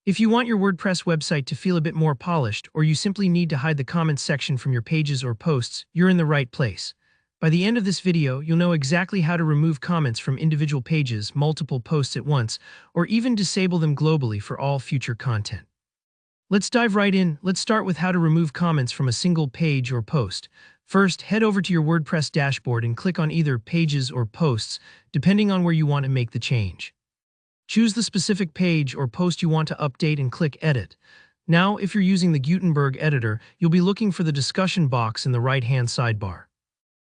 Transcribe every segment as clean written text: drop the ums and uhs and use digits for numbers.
If you want your WordPress website to feel a bit more polished, or you simply need to hide the comments section from your pages or posts, you're in the right place. By the end of this video, you'll know exactly how to remove comments from individual pages, multiple posts at once, or even disable them globally for all future content. Let's dive right in. Let's start with how to remove comments from a single page or post. First, head over to your WordPress dashboard and click on either Pages or Posts, depending on where you want to make the change. Choose the specific page or post you want to update and click Edit. Now, if you're using the Gutenberg editor, you'll be looking for the discussion box in the right-hand sidebar.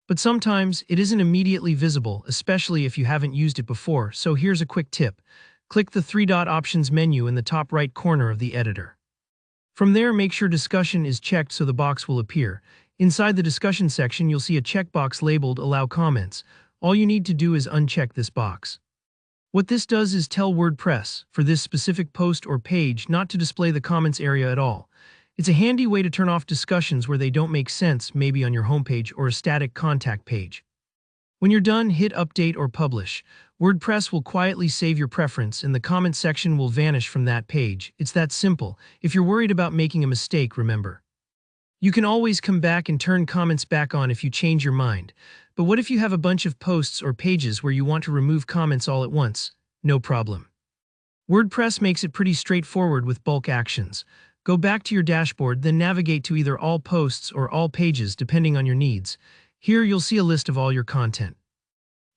But sometimes it isn't immediately visible, especially if you haven't used it before, so here's a quick tip. Click the three-dot options menu in the top right corner of the editor. From there, make sure discussion is checked so the box will appear. Inside the discussion section, you'll see a checkbox labeled Allow Comments. All you need to do is uncheck this box. What this does is tell WordPress, for this specific post or page, not to display the comments area at all. It's a handy way to turn off discussions where they don't make sense, maybe on your homepage or a static contact page. When you're done, hit Update or Publish. WordPress will quietly save your preference and the comment section will vanish from that page. It's that simple. If you're worried about making a mistake, remember, you can always come back and turn comments back on if you change your mind. But what if you have a bunch of posts or pages where you want to remove comments all at once? No problem. WordPress makes it pretty straightforward with bulk actions. Go back to your dashboard, then navigate to either All Posts or All Pages, depending on your needs. Here you'll see a list of all your content.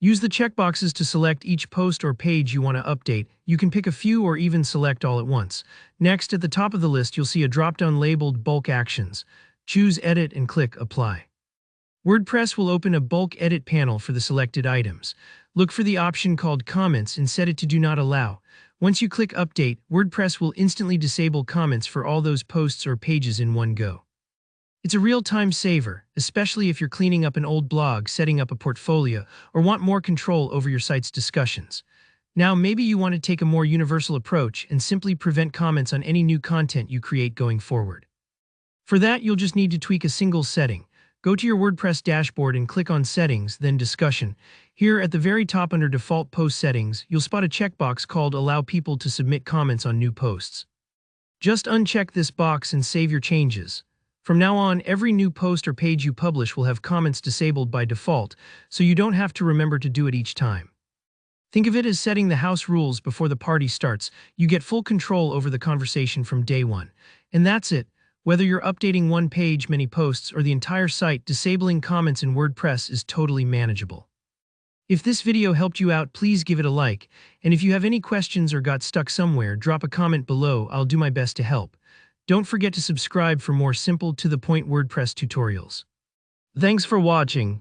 Use the checkboxes to select each post or page you want to update. You can pick a few or even select all at once. Next, at the top of the list, you'll see a drop-down labeled Bulk Actions. Choose Edit and click Apply. WordPress will open a bulk edit panel for the selected items. Look for the option called Comments and set it to Do Not Allow. Once you click Update, WordPress will instantly disable comments for all those posts or pages in one go. It's a real-time saver, especially if you're cleaning up an old blog, setting up a portfolio, or want more control over your site's discussions. Now, maybe you want to take a more universal approach and simply prevent comments on any new content you create going forward. For that, you'll just need to tweak a single setting. Go to your WordPress dashboard and click on Settings, then Discussion. Here at the very top under Default Post Settings, you'll spot a checkbox called Allow People to Submit Comments on New Posts. Just uncheck this box and save your changes. From now on, every new post or page you publish will have comments disabled by default, so you don't have to remember to do it each time. Think of it as setting the house rules before the party starts. You get full control over the conversation from day one. And that's it. Whether you're updating one page, many posts, or the entire site, disabling comments in WordPress is totally manageable. If this video helped you out, please give it a like. And if you have any questions or got stuck somewhere, drop a comment below. I'll do my best to help. Don't forget to subscribe for more simple, to-the-point WordPress tutorials. Thanks for watching.